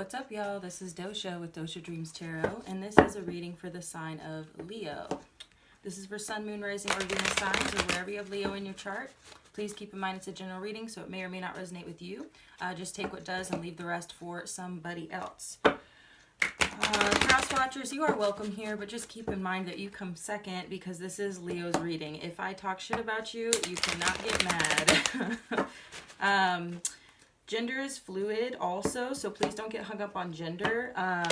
What's up, y'all? This is Dosha with DoshaDreamsTarot, and this is a reading for the sign of Leo. This is for Sun, Moon, Rising, or Venus signs, or wherever you have Leo in your chart. Please keep in mind it's a general reading, so it may or may not resonate with you. Just take what does and leave the rest for somebody else. Cross watchers, you are welcome here, but just keep in mind that you come second because this is Leo's reading. If I talk shit about you, you cannot get mad. Gender is fluid also, so please don't get hung up on gender. I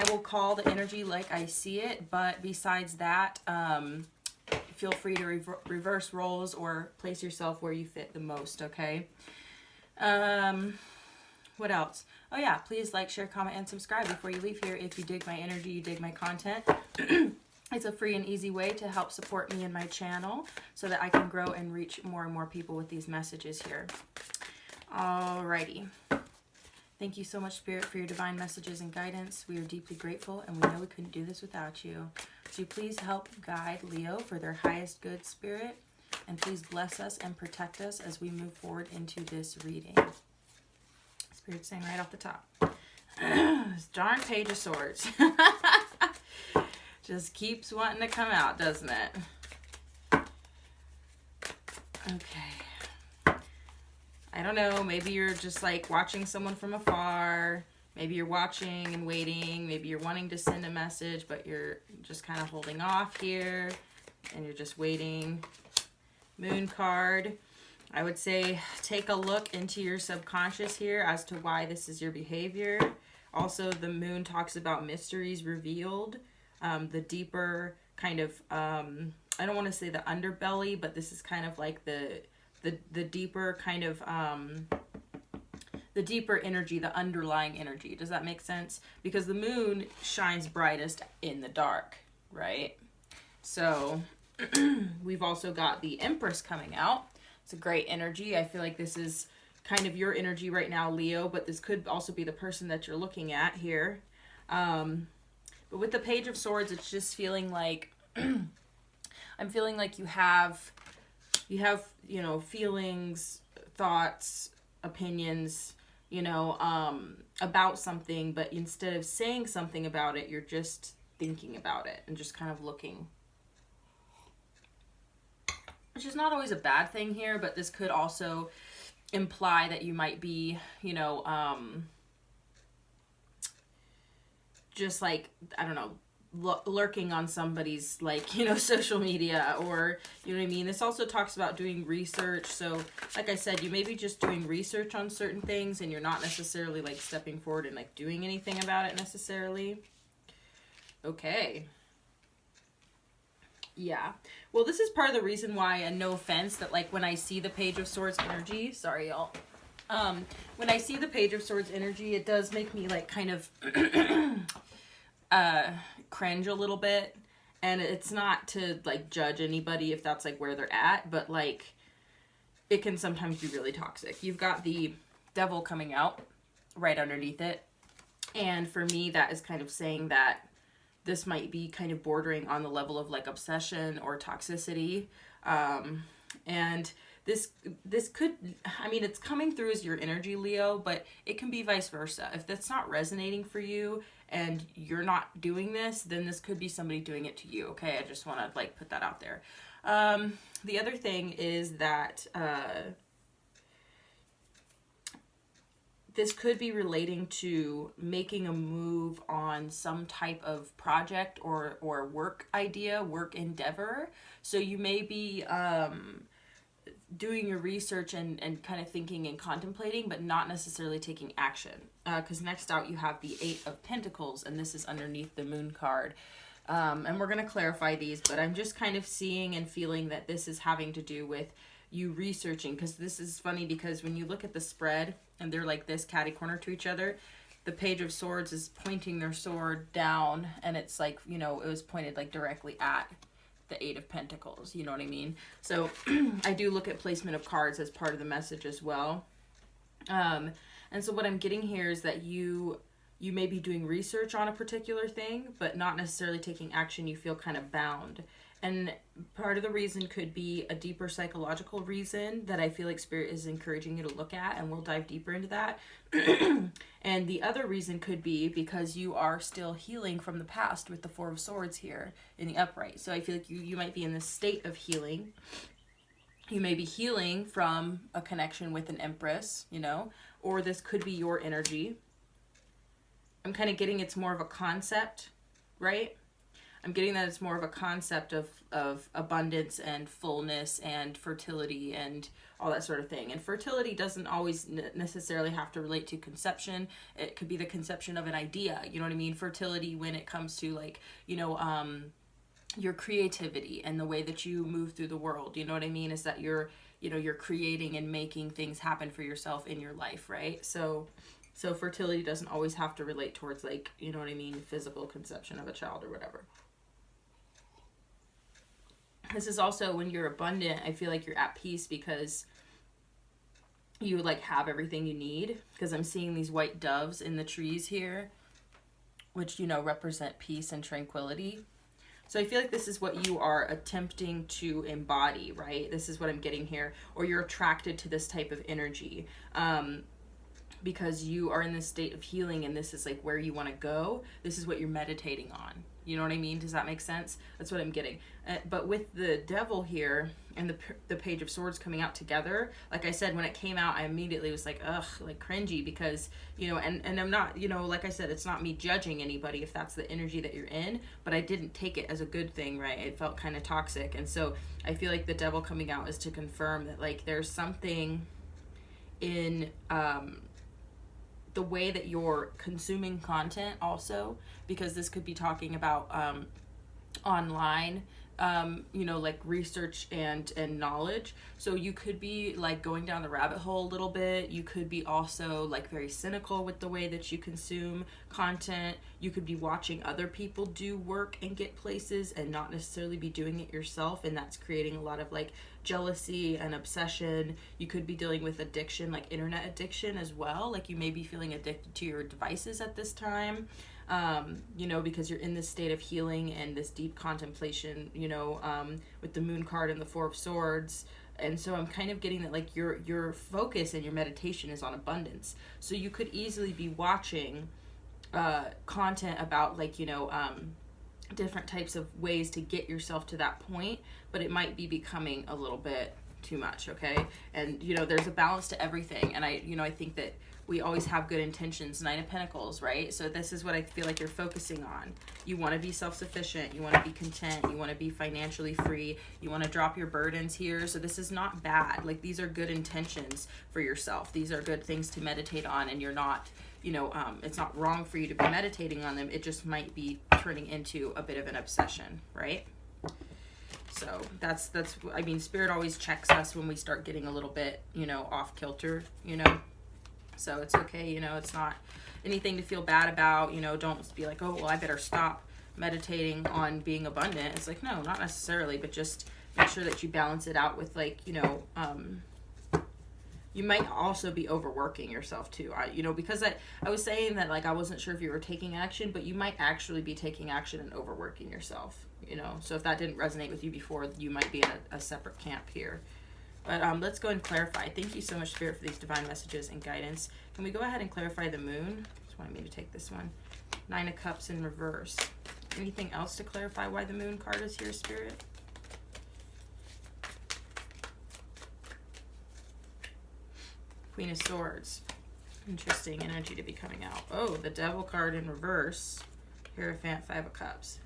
will call the energy like I see it, but besides that, feel free to reverse roles or place yourself where you fit the most, okay? What else? Oh yeah, please like, share, comment, and subscribe before you leave here if you dig my energy, you dig my content. It's a free and easy way to help support me and my channel so that I can grow and reach more and more people with these messages here. Alrighty. Thank you so much, Spirit, for your divine messages and guidance. We are deeply grateful, and we know we couldn't do this without you. So please help guide Leo for their highest good, Spirit, and please bless us and protect us as we move forward into this reading. Spirit's saying right off the top. This darn Page of Swords. Just keeps wanting to come out, doesn't it? Okay. I don't know, maybe you're just like watching someone from afar. Maybe you're watching and waiting. Maybe you're wanting to send a message, but you're just kind of holding off here and you're just waiting. Moon card. I would say take a look into your subconscious here as to why this is your behavior. Also, the moon talks about mysteries revealed. The deeper kind of, I don't want to say the underbelly, but this is kind of like the deeper kind of, the deeper energy, the underlying energy. Does that make sense? Because the moon shines brightest in the dark, right? So we've also got the Empress coming out. It's a great energy. I feel like this is kind of your energy right now, Leo, but this could also be the person that you're looking at here. But with the Page of Swords, it's just feeling like, I'm feeling like you have, you know, feelings, thoughts, opinions, you know, about something, but instead of saying something about it, you're just thinking about it and just kind of looking. Which is not always a bad thing here, but this could also imply that you might be, you know, just like, I don't know, lurking on somebody's, like, you know, social media, or, you know what I mean? This also talks about doing research. So like I said, you may be just doing research on certain things and you're not necessarily like stepping forward and like doing anything about it necessarily. Okay. Yeah. Well, this is part of the reason why, and no offense, that like when I see the Page of Swords energy, sorry y'all, when I see the Page of Swords energy, it does make me like kind of cringe a little bit. And it's not to like judge anybody if that's like where they're at, but like it can sometimes be really toxic. You've got the Devil coming out right underneath it, and for me that is kind of saying that this might be kind of bordering on the level of like obsession or toxicity. And this could, I mean, it's coming through as your energy, Leo, but it can be vice versa. If that's not resonating for you and you're not doing this, then this could be somebody doing it to you. Okay. I just want to like put that out there. The other thing is that, this could be relating to making a move on some type of project or work idea, work endeavor. So you may be doing your research and kind of thinking and contemplating, but not necessarily taking action. Because next out you have the Eight of Pentacles, and this is underneath the Moon card. And we're going to clarify these, but I'm just kind of seeing and feeling that this is having to do with you researching, because this is funny because when you look at the spread and they're like this catty corner to each other, the Page of Swords is pointing their sword down, and it's like, you know, it was pointed like directly at the Eight of Pentacles, you know what I mean? So I do look at placement of cards as part of the message as well. And so what I'm getting here is that you may be doing research on a particular thing, but not necessarily taking action. You feel kind of bound. And part of the reason could be a deeper psychological reason that I feel like Spirit is encouraging you to look at, and we'll dive deeper into that. And the other reason could be because you are still healing from the past with the Four of Swords here in the upright. So I feel like you might be in this state of healing. You may be healing from a connection with an Empress, you know, or this could be your energy. I'm kind of getting it's more of a concept, right? I'm getting that it's more of a concept of abundance and fullness and fertility and all that sort of thing. And fertility doesn't always necessarily have to relate to conception. It could be the conception of an idea. You know what I mean? Fertility when it comes to like, you know, your creativity and the way that you move through the world. You know what I mean? Is that you're creating and making things happen for yourself in your life, right? So fertility doesn't always have to relate towards like, you know what I mean, physical conception of a child or whatever. This is also when you're abundant, I feel like you're at peace because you like have everything you need, because I'm seeing these white doves in the trees here, which, you know, represent peace and tranquility. So I feel like this is what you are attempting to embody, right? This is what I'm getting here. Or you're attracted to this type of energy because you are in this state of healing and this is like where you want to go. This is what you're meditating on. You know what I mean? Does that make sense? That's what I'm getting. But with the Devil here and the Page of Swords coming out together, like I said, when it came out, I immediately was like, ugh, like cringy, because, you know, and I'm not, you know, like I said, it's not me judging anybody if that's the energy that you're in, but I didn't take it as a good thing, right? It felt kind of toxic. And so I feel like the Devil coming out is to confirm that, like, there's something in the way that you're consuming content also, because this could be talking about online, you know, like research and knowledge. So you could be like going down the rabbit hole a little bit. You could be also like very cynical with the way that you consume content. You could be watching other people do work and get places and not necessarily be doing it yourself, and that's creating a lot of like jealousy and obsession. You could be dealing with addiction, like internet addiction as well. Like you may be feeling addicted to your devices at this time. You know, because you're in this state of healing and this deep contemplation, you know, with the Moon card and the Four of Swords. And so I'm kind of getting that like your focus and your meditation is on abundance. So you could easily be watching content about like, you know, different types of ways to get yourself to that point, but it might be becoming a little bit too much, okay? And, you know, there's a balance to everything. And I think that we always have good intentions. Nine of Pentacles, right? So this is what I feel like you're focusing on. You want to be self-sufficient. You want to be content. You want to be financially free. You want to drop your burdens here. So this is not bad. Like, these are good intentions for yourself. These are good things to meditate on, and you're not, you know, it's not wrong for you to be meditating on them. It just might be turning into a bit of an obsession, right? So that's I mean, Spirit always checks us when we start getting a little bit, you know, off kilter, you know. So it's okay, you know, it's not anything to feel bad about, you know. Don't be like, oh, well, I better stop meditating on being abundant. It's like, no, not necessarily, but just make sure that you balance it out with, like, you know, you might also be overworking yourself too. You know, because I was saying that, like, I wasn't sure if you were taking action, but you might actually be taking action and overworking yourself, you know. So if that didn't resonate with you before, you might be in a separate camp here. But let's go and clarify. Thank you so much, Spirit, for these divine messages and guidance. Can we go ahead and clarify the Moon? Just wanted me to take this one. Nine of Cups in reverse. Anything else to clarify why the Moon card is here, Spirit? Queen of Swords. Interesting energy to be coming out. Oh, the Devil card in reverse. Hierophant, Five of Cups.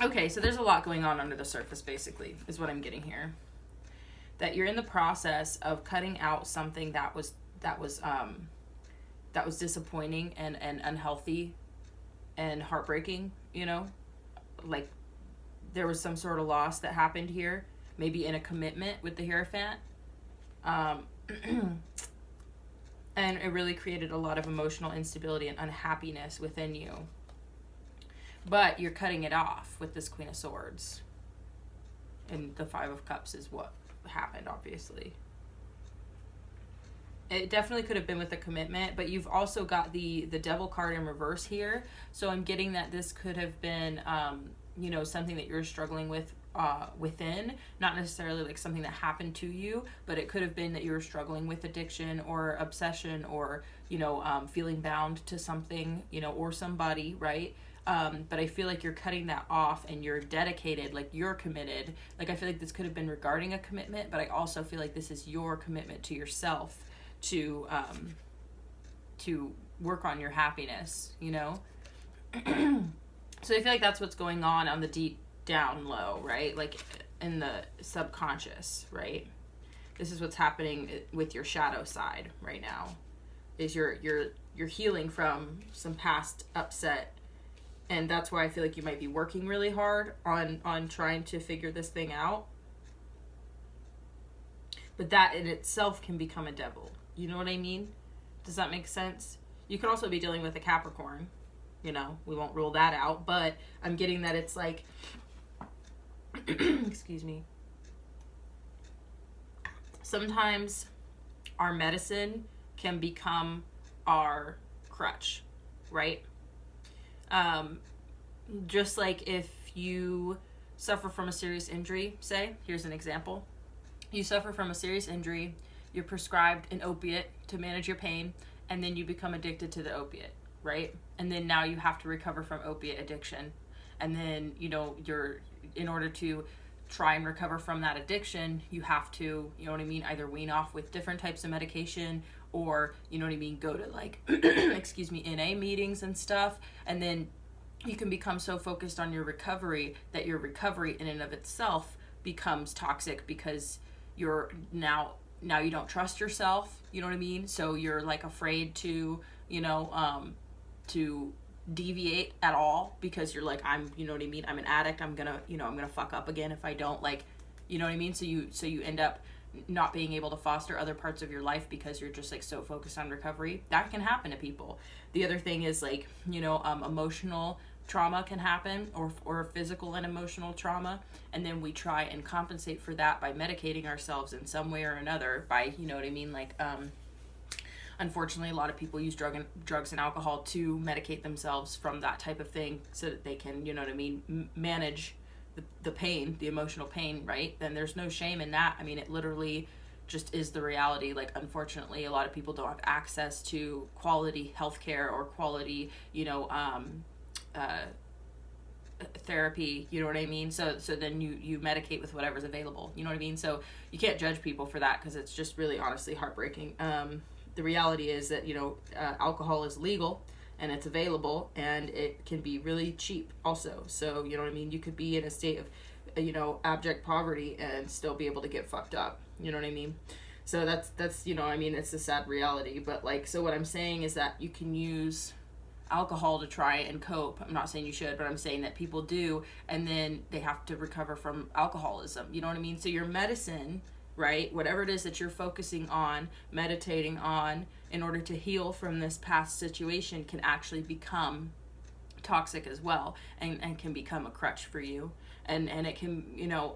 Okay, so there's a lot going on under the surface, basically, is what I'm getting here. That you're in the process of cutting out something that was disappointing and unhealthy and heartbreaking, you know? Like, there was some sort of loss that happened here, maybe in a commitment with the Hierophant. And it really created a lot of emotional instability and unhappiness within you. But you're cutting it off with this Queen of Swords. And the Five of Cups is what happened, obviously. It definitely could have been with a commitment, but you've also got the Devil card in reverse here. So I'm getting that this could have been you know, something that you're struggling with within, not necessarily like something that happened to you, but it could have been that you were struggling with addiction or obsession or, you know, feeling bound to something, you know, or somebody, right? But I feel like you're cutting that off and you're dedicated, like you're committed. Like I feel like this could have been regarding a commitment, but I also feel like this is your commitment to yourself to work on your happiness, you know? So I feel like that's what's going on the deep down low, right? Like in the subconscious, right? This is what's happening with your shadow side right now. Is you're healing from some past upset, and that's why I feel like you might be working really hard on trying to figure this thing out. But that in itself can become a devil. You know what I mean? Does that make sense? You could also be dealing with a Capricorn. You know, we won't rule that out, but I'm getting that it's like, excuse me. Sometimes our medicine can become our crutch, right? Just like if you suffer from a serious injury, say, here's an example. You suffer from a serious injury, you're prescribed an opiate to manage your pain, and then you become addicted to the opiate, right? And then now you have to recover from opiate addiction. And then, you know, in order to try and recover from that addiction, you have to, you know what I mean, either wean off with different types of medication or, you know what I mean, go to like, excuse me, NA meetings and stuff. And then you can become so focused on your recovery that your recovery in and of itself becomes toxic because you're now you don't trust yourself, you know what I mean? So you're like afraid to, you know, to deviate at all because you're like, you know what I mean? I'm an addict. I'm gonna fuck up again if I don't, like, you know what I mean? So you end up not being able to foster other parts of your life because you're just like so focused on recovery. That can happen to people. The other thing is like, you know, emotional trauma can happen or physical and emotional trauma. And then we try and compensate for that by medicating ourselves in some way or another by, you know what I mean? Like, unfortunately, a lot of people use drugs and alcohol to medicate themselves from that type of thing so that they can, you know what I mean, manage the pain, the emotional pain, right? Then there's no shame in that. I mean, it literally just is the reality. Like, unfortunately, a lot of people don't have access to quality healthcare or quality, you know, therapy, you know what I mean? So then you medicate with whatever's available, you know what I mean? So you can't judge people for that because it's just really honestly heartbreaking. The reality is that, you know, alcohol is legal and it's available and it can be really cheap also. So, you know what I mean? You could be in a state of, you know, abject poverty and still be able to get fucked up. You know what I mean? So that's, you know, I mean, it's a sad reality. But like, so what I'm saying is that you can use alcohol to try and cope. I'm not saying you should, but I'm saying that people do, and then they have to recover from alcoholism. You know what I mean? So your medicine, right, whatever it is that you're focusing on, meditating on, in order to heal from this past situation can actually become toxic as well, and can become a crutch for you. And it can, you know,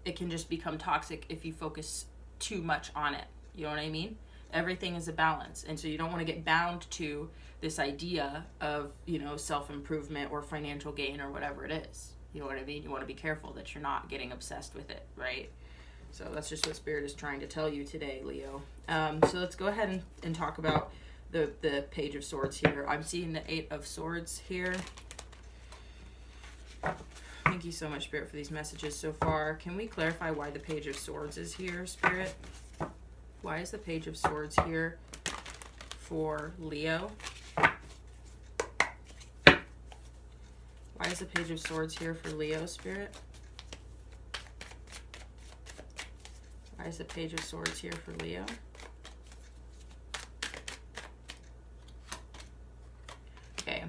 it can just become toxic if you focus too much on it. You know what I mean? Everything is a balance. And so you don't want to get bound to this idea of, you know, self-improvement or financial gain or whatever it is. You know what I mean? You want to be careful that you're not getting obsessed with it, right? So that's just what Spirit is trying to tell you today, Leo. So let's go ahead and talk about the Page of Swords here. I'm seeing the 8 of Swords here. Thank you so much, Spirit, for these messages so far. Can we clarify why the Page of Swords is here, Spirit? Why is the Page of Swords here for Leo? Why is the Page of Swords here for Leo, Spirit? Why is the Page of Swords here for Leo? Okay.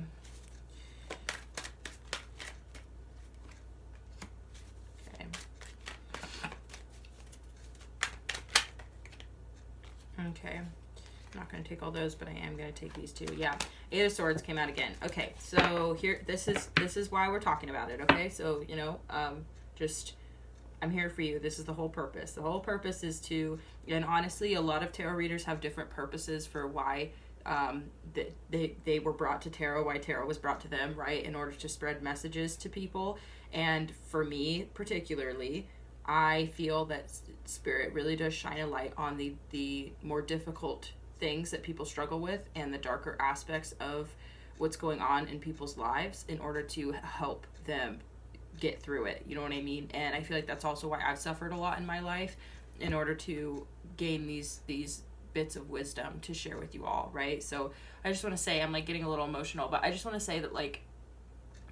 Okay. I'm not going to take all those, but I am going to take these two. Yeah. 8 of Swords came out again. Okay. So here, this is why we're talking about it. Okay. So, you know, I'm here for you. This is the whole purpose. The whole purpose is to, and honestly, a lot of tarot readers have different purposes for why they were brought to tarot, why tarot was brought to them, right, in order to spread messages to people. And for me particularly, I feel that spirit really does shine a light on the more difficult things that people struggle with and the darker aspects of what's going on in people's lives in order to help them get through it. You know what I mean? And I feel like that's also why I've suffered a lot in my life, in order to gain these bits of wisdom to share with you all, right? So I just want to say, I'm like getting a little emotional, but I just want to say that, like,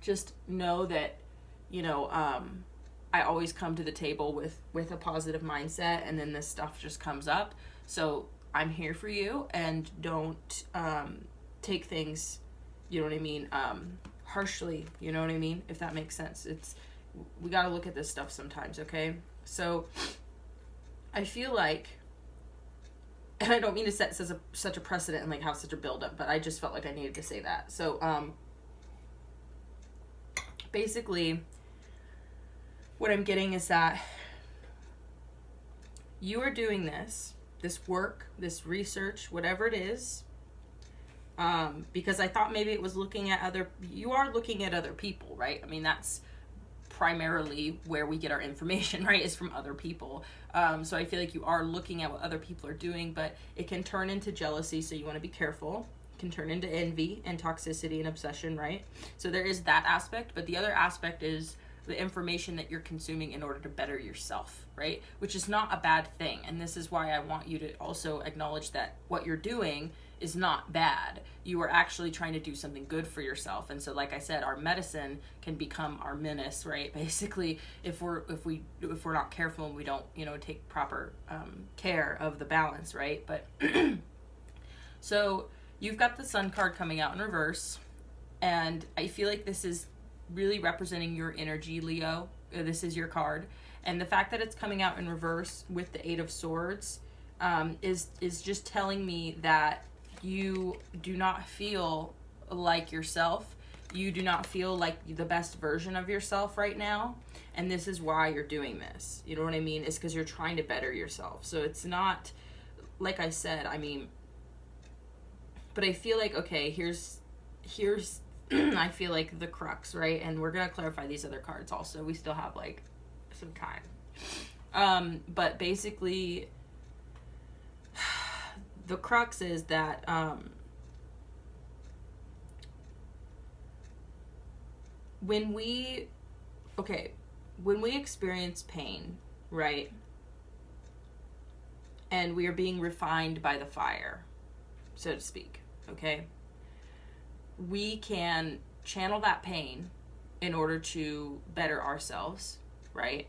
just know that, you know, I always come to the table with a positive mindset, and then this stuff just comes up. So I'm here for you, and don't take things, you know what I mean, harshly, you know what I mean, if that makes sense. We got to look at this stuff sometimes, okay? So I feel like, and I don't mean to set such a precedent and like have such a buildup, but I just felt like I needed to say that. So basically what I'm getting is that you are doing this work, this research, whatever it is, because I thought maybe it was you are looking at other people, right? I mean, that's primarily where we get our information, right, is from other people. So I feel like you are looking at what other people are doing, but it can turn into jealousy, so you want to be careful. It can turn into envy and toxicity and obsession, right? So there is that aspect, but the other aspect is the information that you're consuming in order to better yourself, right? Which is not a bad thing. And this is why I want you to also acknowledge that what you're doing is not bad. You are actually trying to do something good for yourself. And so, like I said, our medicine can become our menace, right? Basically, if we're not careful and we don't, you know, take proper care of the balance, right? But so you've got the Sun card coming out in reverse, and I feel like this is really representing your energy, Leo. This is your card, and the fact that it's coming out in reverse with the Eight of Swords is just telling me that you do not feel like yourself. You do not feel like the best version of yourself right now, and this is why you're doing this. You know what I mean? It's because you're trying to better yourself. So it's not, like I said, I mean, but I feel like, okay, here's I feel like the crux, right? And we're gonna clarify these other cards also. We still have like some time. But basically, the crux is that when we experience pain, right? And we are being refined by the fire, so to speak, okay? We can channel that pain in order to better ourselves, right?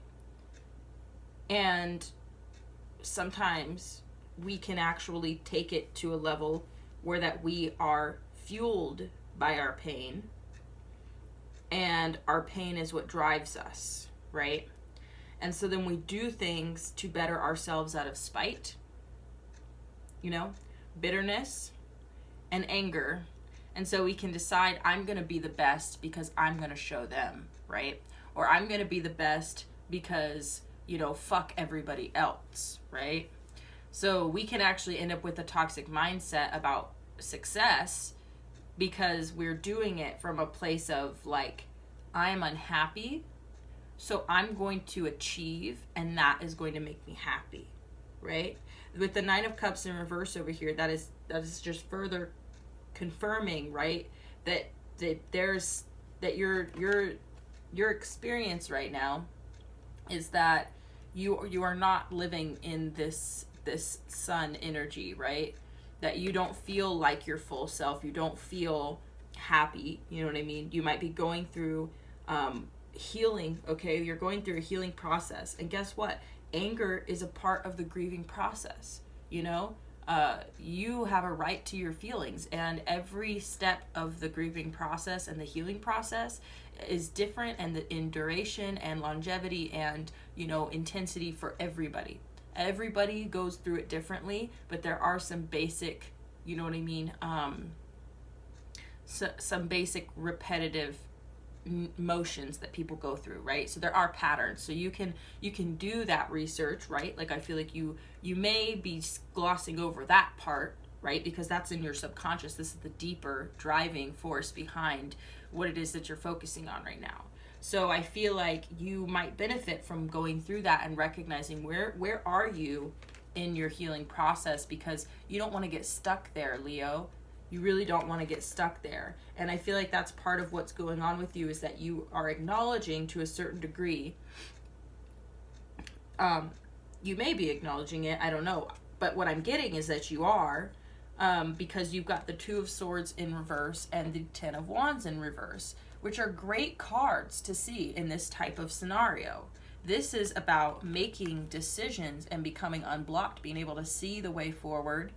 And sometimes we can actually take it to a level where that we are fueled by our pain, and our pain is what drives us, right? And so then we do things to better ourselves out of spite, you know, bitterness and anger. And so we can decide, I'm going to be the best because I'm going to show them, right? Or I'm going to be the best because, you know, fuck everybody else, right? So we can actually end up with a toxic mindset about success because we're doing it from a place of like, I'm unhappy, so I'm going to achieve, and that is going to make me happy, right? With the Nine of Cups in reverse over here, that is just further confirming, right, that your experience right now is that you are not living in this sun energy, right? That you don't feel like your full self, you don't feel happy, you know what I mean? You might be going through healing, okay? You're going through a healing process, and guess what? Anger is a part of the grieving process, you know? You have a right to your feelings, and every step of the grieving process and the healing process is different, and in duration and longevity and, you know, intensity for everybody. Everybody goes through it differently, but there are some basic, you know what I mean, some basic repetitive motions that people go through, right? So there are patterns. So you can do that research, right? Like I feel like you may be glossing over that part, right? Because that's in your subconscious. This is the deeper driving force behind what it is that you're focusing on right now. So I feel like you might benefit from going through that and recognizing where are you in your healing process, because you don't want to get stuck there, Leo. You really don't want to get stuck there. And I feel like that's part of what's going on with you, is that you are acknowledging to a certain degree. You may be acknowledging it, I don't know. But what I'm getting is that you are, because you've got the Two of Swords in reverse and the Ten of Wands in reverse, which are great cards to see in this type of scenario. This is about making decisions and becoming unblocked, being able to see the way forward,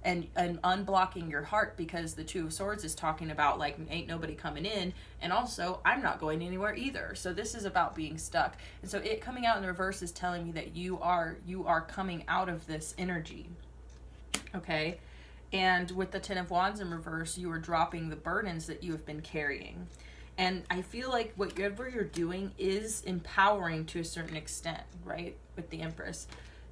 and unblocking your heart, because the Two of Swords is talking about like, ain't nobody coming in, and also I'm not going anywhere either. So this is about being stuck. And so it coming out in the reverse is telling me that you are coming out of this energy. Okay? And with the Ten of Wands in reverse, you are dropping the burdens that you have been carrying. And I feel like whatever you're doing is empowering to a certain extent, right? With the Empress.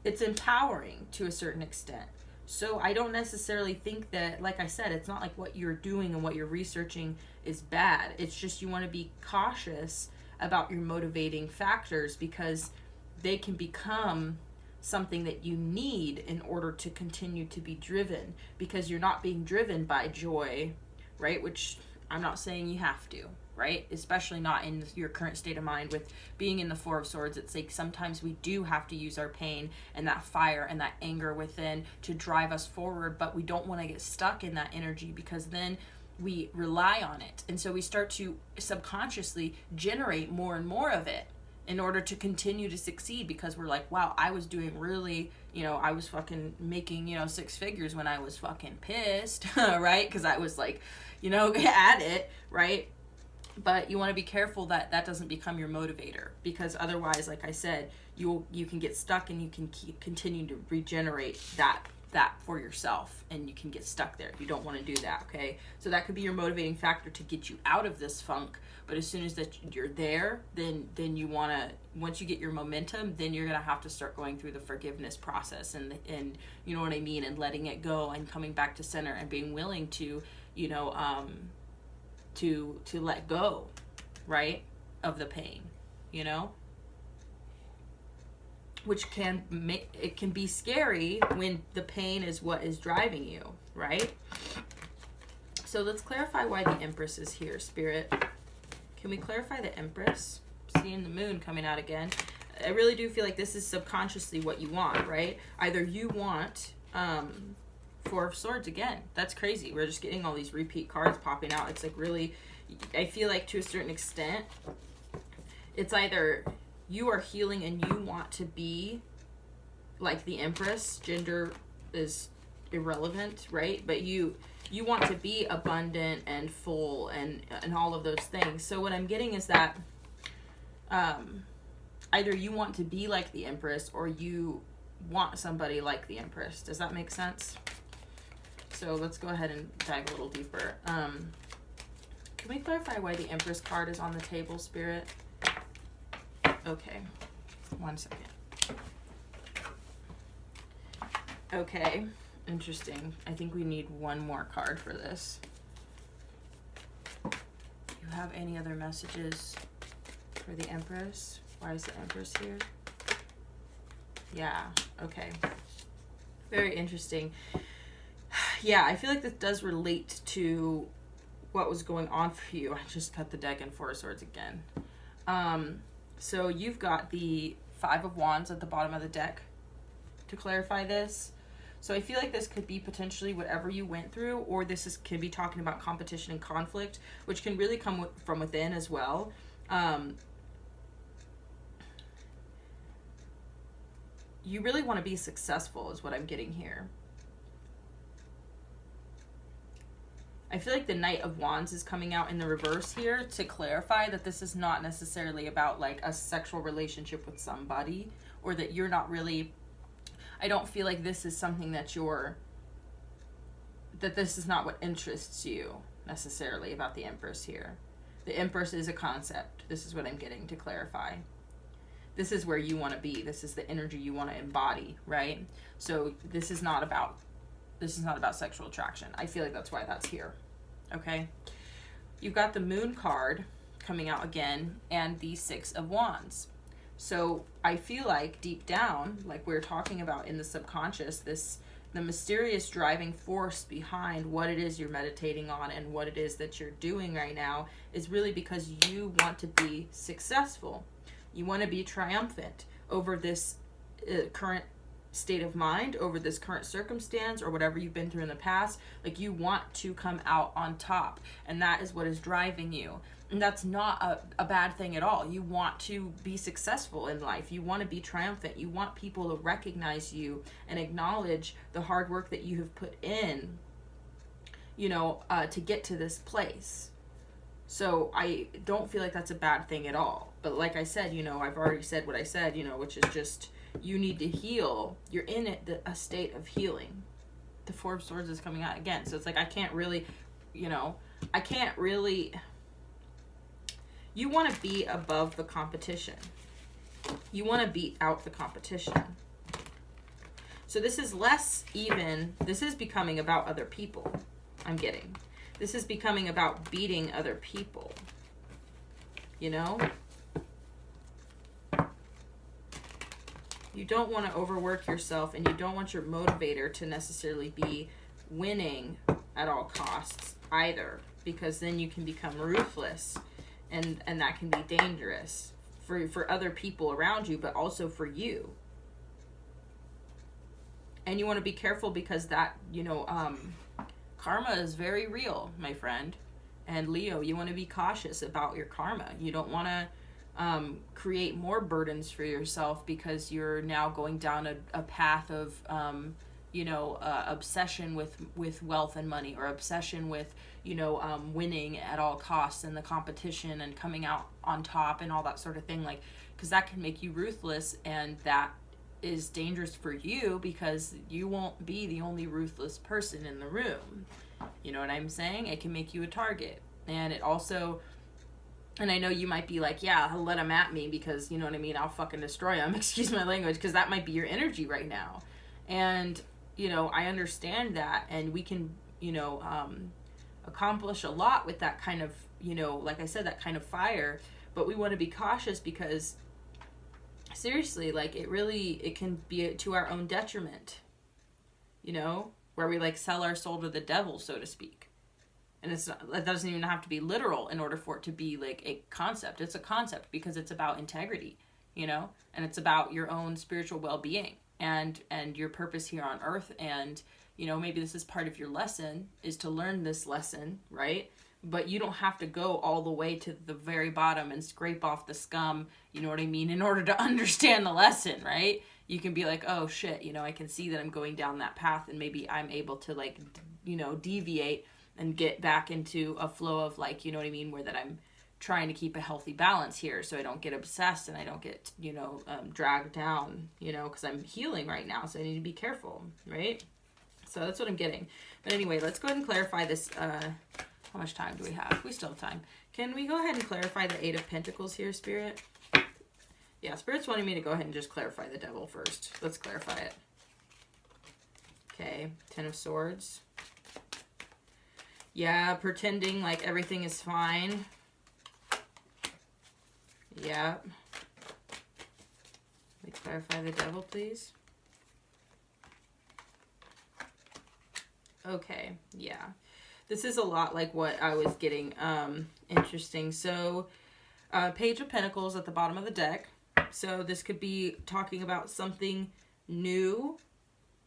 It's empowering to a certain extent. So I don't necessarily think that, like I said, it's not like what you're doing and what you're researching is bad. It's just you want to be cautious about your motivating factors, because they can become something that you need in order to continue to be driven, because you're not being driven by joy, right? Which I'm not saying you have to, right? Especially not in your current state of mind with being in the Four of Swords. It's like sometimes we do have to use our pain and that fire and that anger within to drive us forward, but we don't want to get stuck in that energy, because then we rely on it. And so we start to subconsciously generate more and more of it in order to continue to succeed, because we're like, wow, I was doing really, I was fucking making, 6 figures when I was fucking pissed, right? Because I was like, at it, right? But you want to be careful that that doesn't become your motivator, because otherwise, like I said, you can get stuck, and you can continue to regenerate that for yourself, and you can get stuck there. You don't want to do that, okay? So that could be your motivating factor to get you out of this funk. But as soon as that you're there, then you want to, once you get your momentum, then you're going to have to start going through the forgiveness process, and you know what I mean, and letting it go and coming back to center and being willing to, to let go, right, of the pain, which can be scary when the pain is what is driving you, right? So let's clarify why the Empress is here, Spirit. Can we clarify the Empress? Seeing the moon coming out again. I really do feel like this is subconsciously what you want, right? Either you want Four of Swords again. That's crazy. We're just getting all these repeat cards popping out. It's like really, I feel like to a certain extent, it's either you are healing and you want to be like the Empress. Gender is irrelevant, right? But you want to be abundant and full and all of those things. So what I'm getting is that either you want to be like the Empress or you want somebody like the Empress. Does that make sense? So let's go ahead and dive a little deeper. Can we clarify why the Empress card is on the table, Spirit? Okay, 1 second. Okay, interesting. I think we need one more card for this. Do you have any other messages for the Empress? Why is the Empress here? Yeah, okay. Very interesting. Yeah, I feel like this does relate to what was going on for you. I just cut the deck in Four of Swords again. So you've got the Five of Wands at the bottom of the deck to clarify this. So I feel like this could be potentially whatever you went through, or can be talking about competition and conflict, which can really come from within as well. You really want to be successful is what I'm getting here. I feel like the Knight of Wands is coming out in the reverse here to clarify that this is not necessarily about like a sexual relationship with somebody, or that you're not really, I don't feel like this is something that this is not what interests you necessarily about the Empress here. The Empress is a concept. This is what I'm getting to clarify. This is where you want to be. This is the energy you want to embody, right? So this is not about this is not about sexual attraction. I feel like that's why that's here. Okay? You've got the Moon card coming out again and the Six of Wands. So I feel like deep down, like we were talking about in the subconscious, the mysterious driving force behind what it is you're meditating on and what it is that you're doing right now is really because you want to be successful. You want to be triumphant over this current state of mind, over this current circumstance, or whatever you've been through in the past. Like, you want to come out on top, and that is what is driving you. And that's not a bad thing at all. You want to be successful in life. You want to be triumphant. You want people to recognize you and acknowledge the hard work that you have put in, to get to this place. So I don't feel like that's a bad thing at all. But like I said, I've already said what I said, which is just, you need to heal. You're in a state of healing. The Four of Swords is coming out again. So it's like, I can't really, you want to be above the competition. You want to beat out the competition. So this is this is becoming about other people, I'm getting. This is becoming about beating other people. You don't want to overwork yourself, and you don't want your motivator to necessarily be winning at all costs either, because then you can become ruthless, and that can be dangerous for other people around you, but also for you. And you want to be careful because that, karma is very real, my friend. And Leo, you want to be cautious about your karma. You don't want to create more burdens for yourself because you're now going down a path of, obsession with wealth and money, or obsession with, winning at all costs and the competition and coming out on top and all that sort of thing. Like, because that can make you ruthless, and that is dangerous for you because you won't be the only ruthless person in the room. You know what I'm saying? It can make you a target. And it also, and I know you might be like, yeah, I'll let him at me because, you know what I mean, I'll fucking destroy him, excuse my language, because that might be your energy right now. And, I understand that, and we can, accomplish a lot with that kind of, like I said, that kind of fire, but we want to be cautious because seriously, like, it can be to our own detriment, where we like sell our soul to the devil, so to speak. And it doesn't even have to be literal in order for it to be like a concept. It's a concept because it's about integrity, and it's about your own spiritual well-being and your purpose here on earth. And, maybe this is part of your lesson, is to learn this lesson, right? But you don't have to go all the way to the very bottom and scrape off the scum, you know what I mean, in order to understand the lesson, right? You can be like, oh shit, I can see that I'm going down that path, and maybe I'm able to like, deviate and get back into a flow of like, you know what I mean, where that I'm trying to keep a healthy balance here so I don't get obsessed and I don't get, dragged down, because I'm healing right now, so I need to be careful, right? So that's what I'm getting. But anyway, let's go ahead and clarify this. How much time do we have? We still have time. Can we go ahead and clarify the Eight of Pentacles here, Spirit? Yeah, Spirit's wanting me to go ahead and just clarify the Devil first. Let's clarify it. Okay, Ten of Swords. Yeah, pretending like everything is fine. Yeah. Let me clarify the Devil, please. Okay, yeah. This is a lot like what I was getting. Interesting. So, Page of Pentacles at the bottom of the deck. So this could be talking about something new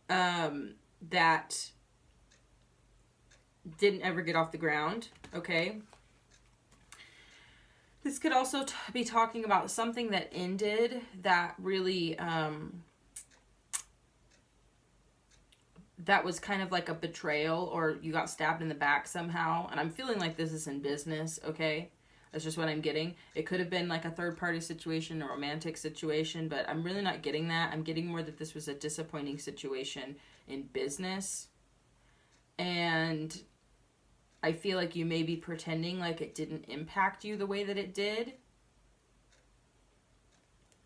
that didn't ever get off the ground. Okay. This could also be talking about something that ended that really... that was kind of like a betrayal, or you got stabbed in the back somehow. And I'm feeling like this is in business, okay? That's just what I'm getting. It could have been like a third-party situation, a romantic situation, but I'm really not getting that. I'm getting more that this was a disappointing situation in business. And I feel like you may be pretending like it didn't impact you the way that it did.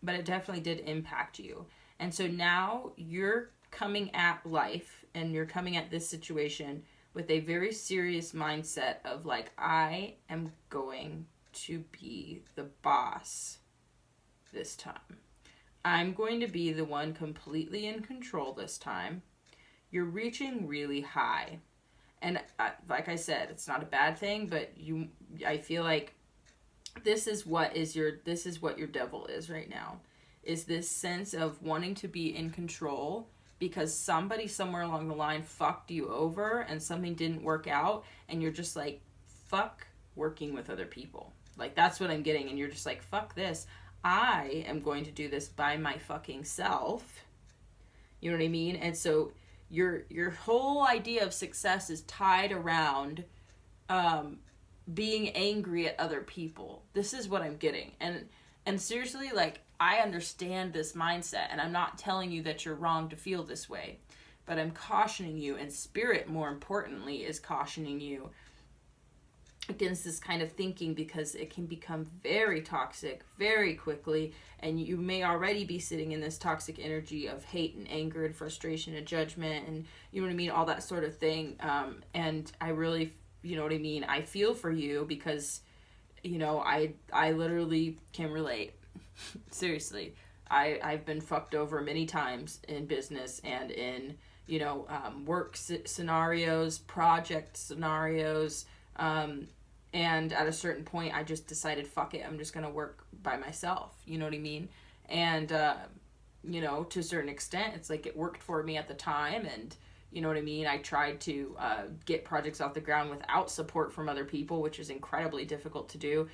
But it definitely did impact you. And so now you're coming at life and you're coming at this situation with a very serious mindset of like, I am going to be the boss this time. I'm going to be the one completely in control this time. You're reaching really high. And like I said, it's not a bad thing, but I feel like this is what your devil is right now. Is this sense of wanting to be in control because somebody somewhere along the line fucked you over and something didn't work out, and you're just like, fuck working with other people. Like, that's what I'm getting, and you're just like, fuck this. I am going to do this by my fucking self. You know what I mean? And so your whole idea of success is tied around being angry at other people. This is what I'm getting. And seriously, like, I understand this mindset, and I'm not telling you that you're wrong to feel this way, but I'm cautioning you, and Spirit, more importantly, is cautioning you against this kind of thinking, because it can become very toxic very quickly, and you may already be sitting in this toxic energy of hate and anger and frustration and judgment, and you know what I mean, all that sort of thing. And I really, you know what I mean, I feel for you, because, you know, I literally can relate. Seriously, I've been fucked over many times in business and in, you know, work scenarios, project scenarios, and at a certain point I just decided, fuck it, I'm just gonna work by myself, you know what I mean? And you know, to a certain extent, it's like it worked for me at the time, and you know what I mean, I tried to get projects off the ground without support from other people, which is incredibly difficult to do.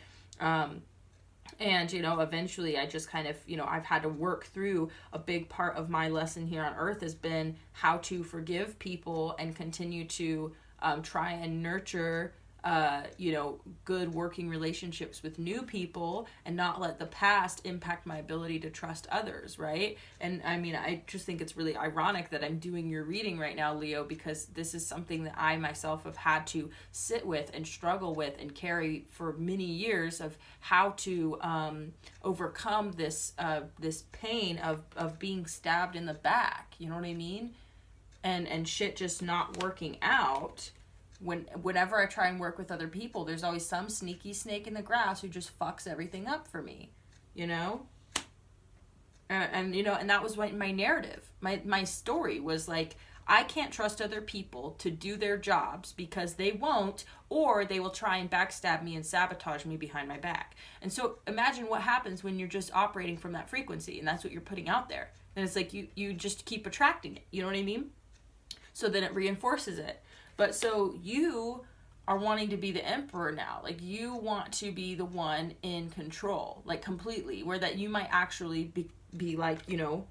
And, you know, eventually I just kind of, you know, I've had to work through a big part of my lesson here on earth has been how to forgive people and continue to try and nurture, you know, good working relationships with new people and not let the past impact my ability to trust others, right? And I mean, I just think it's really ironic that I'm doing your reading right now, Leo, because this is something that I myself have had to sit with and struggle with and carry for many years, of how to overcome this this pain of being stabbed in the back, you know what I mean? And shit just not working out. Whenever I try and work with other people, there's always some sneaky snake in the grass who just fucks everything up for me, you know? And you know, and that was my narrative. My story was like, I can't trust other people to do their jobs because they won't, or they will try and backstab me and sabotage me behind my back. And so imagine what happens when you're just operating from that frequency, and that's what you're putting out there. And it's like you just keep attracting it, you know what I mean? So then it reinforces it. But so you are wanting to be the emperor now. Like, you want to be the one in control, like completely, where that you might actually be like, you know,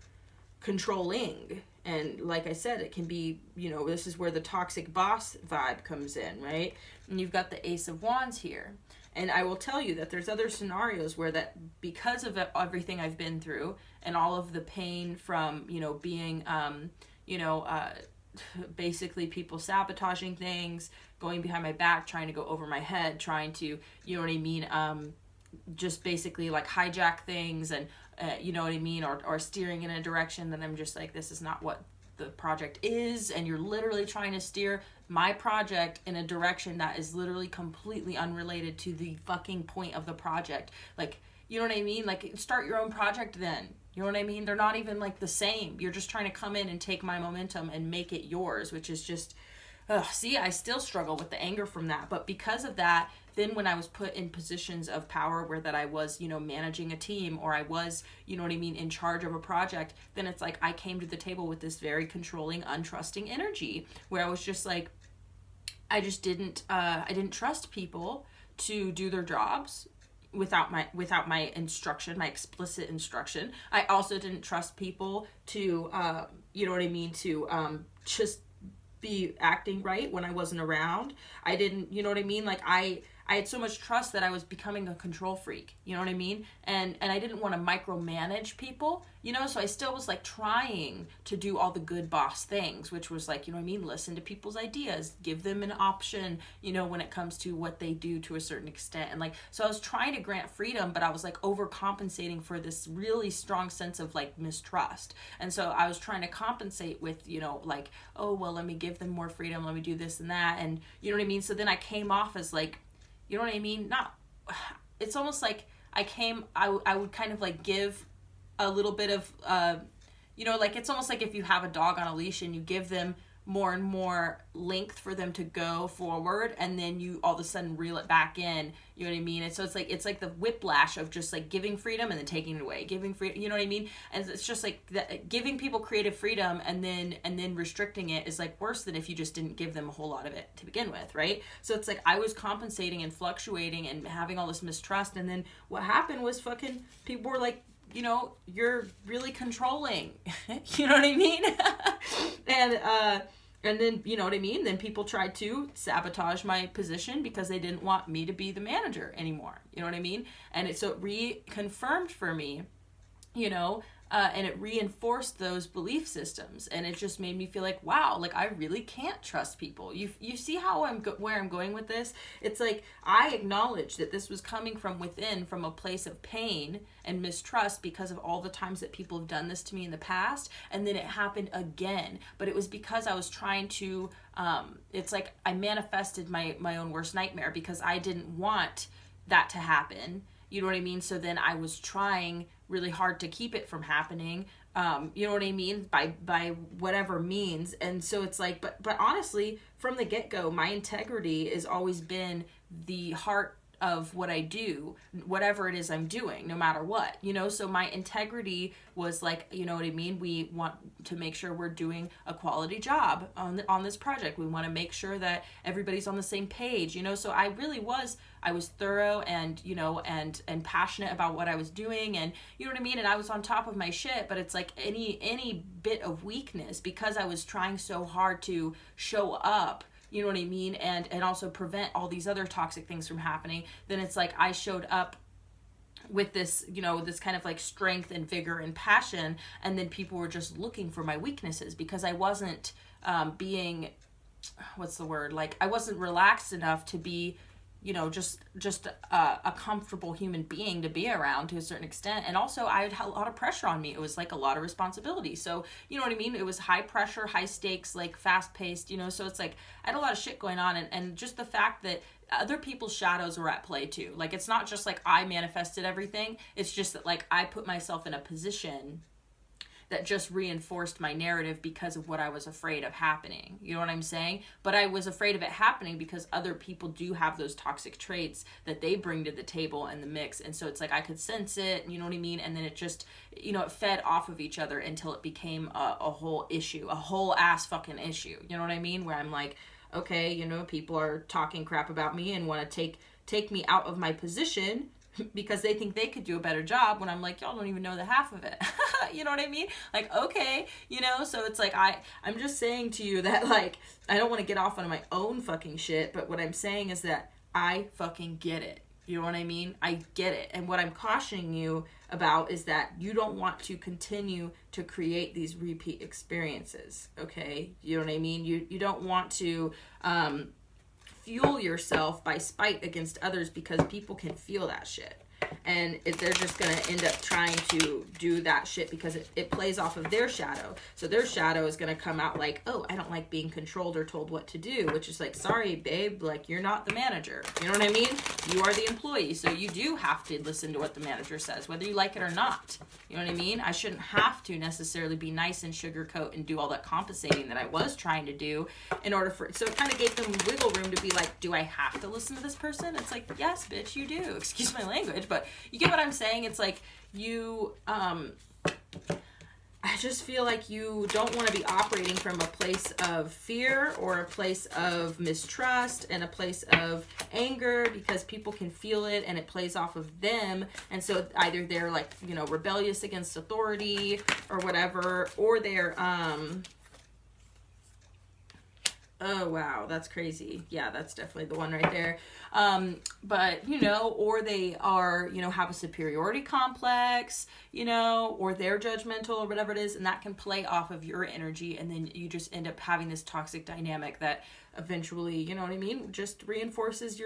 controlling. And like I said, it can be, you know, this is where the toxic boss vibe comes in, right? And you've got the Ace of Wands here. And I will tell you that there's other scenarios where that, because of everything I've been through and all of the pain from, you know, being, you know, basically people sabotaging things, going behind my back, trying to go over my head, trying to, you know what I mean, just basically like hijack things, and you know what I mean, or steering in a direction that I'm just like, this is not what the project is, and you're literally trying to steer my project in a direction that is literally completely unrelated to the fucking point of the project. Like, you know what I mean? Like, start your own project then. You know what I mean? They're not even like the same. You're just trying to come in and take my momentum and make it yours, which is just, see, I still struggle with the anger from that. But because of that, then when I was put in positions of power where that I was, you know, managing a team, or I was, you know what I mean, in charge of a project, then it's like I came to the table with this very controlling, untrusting energy where I was just like, I didn't trust people to do their jobs without my instruction, my explicit instruction. I also didn't trust people to, you know what I mean, to just be acting right when I wasn't around. I didn't, you know what I mean? Like, I I had so much trust that I was becoming a control freak, you know what I mean? And I didn't want to micromanage people, you know, so I still was like trying to do all the good boss things, which was like, you know what I mean, listen to people's ideas, give them an option, you know, when it comes to what they do to a certain extent. And like, so I was trying to grant freedom, but I was like overcompensating for this really strong sense of like mistrust. And so I was trying to compensate with, you know, like, oh, well, let me give them more freedom, let me do this and that. And you know what I mean? So then I came off as like, you know what I mean? Not, it's almost like I would kind of like give a little bit of, you know, like it's almost like if you have a dog on a leash and you give them more and more length for them to go forward, and then you all of a sudden reel it back in, you know what I mean? And so it's like the whiplash of just like giving freedom and then taking it away, giving freedom, you know what I mean? And it's just like that, giving people creative freedom and then restricting it is like worse than if you just didn't give them a whole lot of it to begin with, right? So it's like I was compensating and fluctuating and having all this mistrust, and then what happened was fucking people were like, you know, you're really controlling. You know what I mean? And then, you know what I mean? Then people tried to sabotage my position because they didn't want me to be the manager anymore. You know what I mean? And so it reconfirmed for me, you know, and it reinforced those belief systems, and it just made me feel like, wow, like I really can't trust people. You see how where I'm going with this? It's like I acknowledge that this was coming from within, from a place of pain and mistrust because of all the times that people have done this to me in the past, and then it happened again. But it was because I was trying to, it's like I manifested my own worst nightmare because I didn't want that to happen. You know what I mean? So then I was trying really hard to keep it from happening. You know what I mean? By whatever means. And so it's like, but honestly, from the get-go, my integrity has always been the heart of what I do, whatever it is I'm doing, no matter what, you know? So my integrity was like, you know what I mean? We want to make sure we're doing a quality job on this project. We want to make sure that everybody's on the same page, you know? So I was thorough and, you know, and passionate about what I was doing, and you know what I mean? And I was on top of my shit, but it's like any bit of weakness, because I was trying so hard to show up, you know what I mean, and also prevent all these other toxic things from happening, then it's like I showed up with this, you know, this kind of like strength and vigor and passion, and then people were just looking for my weaknesses because I wasn't being, what's the word, like I wasn't relaxed enough to be, you know, just a comfortable human being to be around to a certain extent. And also I had a lot of pressure on me. It was like a lot of responsibility. So, you know what I mean? It was high pressure, high stakes, like fast paced, you know? So it's like, I had a lot of shit going on, and just the fact that other people's shadows were at play too. Like, it's not just like I manifested everything. It's just that like I put myself in a position that just reinforced my narrative because of what I was afraid of happening. You know what I'm saying? But I was afraid of it happening because other people do have those toxic traits that they bring to the table and the mix. And so it's like I could sense it, you know what I mean? And then it just, you know, it fed off of each other until it became a whole issue, a whole ass fucking issue. You know what I mean? Where I'm like, okay, you know, people are talking crap about me and want to take me out of my position because they think they could do a better job, when I'm like, y'all don't even know the half of it. You know what I mean? Like, okay, you know, so it's like I'm just saying to you that, like, I don't want to get off on my own fucking shit, but what I'm saying is that I fucking get it. You know what I mean? I get it. And what I'm cautioning you about is that you don't want to continue to create these repeat experiences, okay? You know what I mean? You don't want to fuel yourself by spite against others, because people can feel that shit. And they're just going to end up trying to do that shit because it plays off of their shadow. So their shadow is going to come out like, oh, I don't like being controlled or told what to do, which is like, sorry, babe, like, you're not the manager. You know what I mean? You are the employee. So you do have to listen to what the manager says, whether you like it or not. You know what I mean? I shouldn't have to necessarily be nice and sugarcoat and do all that compensating that I was trying to do in order for, so it kind of gave them wiggle room to be like, do I have to listen to this person? It's like, yes, bitch, you do. Excuse my language, but you get what I'm saying? It's like you, I just feel like you don't want to be operating from a place of fear or a place of mistrust and a place of anger, because people can feel it and it plays off of them. And so either they're like, you know, rebellious against authority or whatever, or they're, Oh, wow. That's crazy. Yeah, that's definitely the one right there. But, or they are, have a superiority complex, or they're judgmental or whatever it is. And that can play off of your energy. And then you just end up having this toxic dynamic that eventually, you know what I mean, just reinforces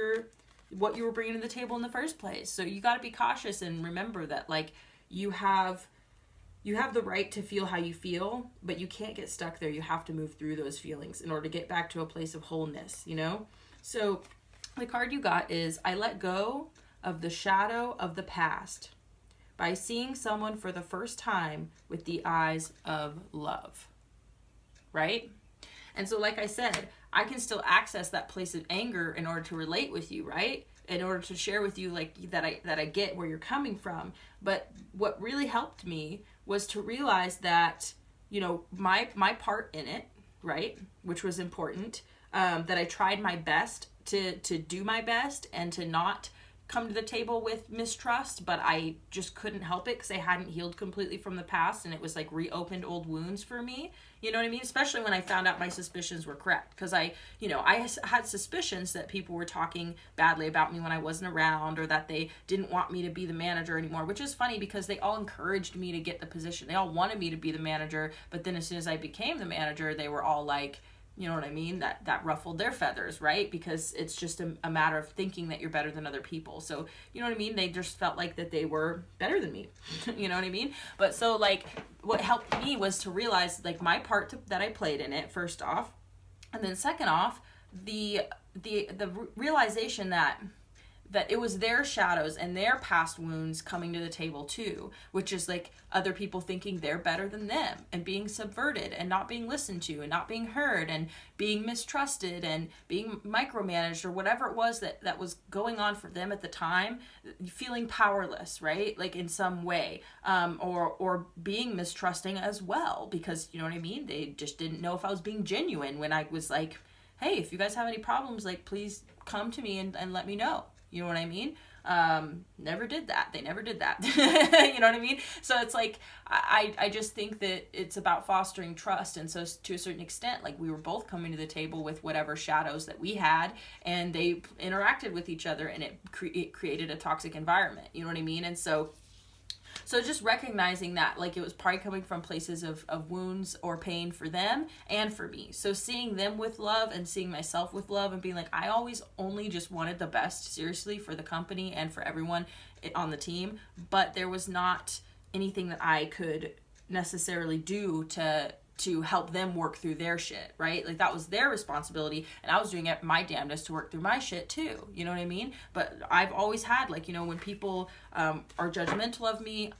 what you were bringing to the table in the first place. So you got to be cautious and remember that, like, you have the right to feel how you feel, but you can't get stuck there. You have to move through those feelings in order to get back to a place of wholeness, So the card you got is, I let go of the shadow of the past by seeing someone for the first time with the eyes of love, right? And so, like I said, I can still access that place of anger in order to relate with you, right? In order to share with you, like, that I get where you're coming from. But what really helped me was to realize that, my part in it, right, which was important, that I tried my best to do my best and to not come to the table with mistrust, but I just couldn't help it because I hadn't healed completely from the past, and it was like reopened old wounds for me. You know what I mean? Especially when I found out my suspicions were correct, because I had suspicions that people were talking badly about me when I wasn't around, or that they didn't want me to be the manager anymore, which is funny because they all encouraged me to get the position. They all wanted me to be the manager, but then as soon as I became the manager, they were all like, you know what I mean? That ruffled their feathers, right? Because it's just a matter of thinking that you're better than other people. So, you know what I mean? They just felt like that they were better than me. You know what I mean? But so, like, what helped me was to realize, like, my part that I played in it, first off. And then second off, the realization that it was their shadows and their past wounds coming to the table too, which is like other people thinking they're better than them and being subverted and not being listened to and not being heard and being mistrusted and being micromanaged or whatever it was that was going on for them at the time, feeling powerless, right? Like in some way, or being mistrusting as well, because you know what I mean? They just didn't know if I was being genuine when I was like, hey, if you guys have any problems, like, please come to me and let me know. You know what I mean? Never did that. They never did that. You know what I mean? So it's like, I just think that it's about fostering trust. And so to a certain extent, like, we were both coming to the table with whatever shadows that we had, and they interacted with each other, and it created a toxic environment. You know what I mean? And so just recognizing that, like, it was probably coming from places of wounds or pain for them and for me. So seeing them with love and seeing myself with love and being like, I always only just wanted the best, seriously, for the company and for everyone on the team. But there was not anything that I could necessarily do to help them work through their shit, right? Like, that was their responsibility, and I was doing my damnedest to work through my shit too. You know what I mean? But I've always had, like, when people are judgmental of me,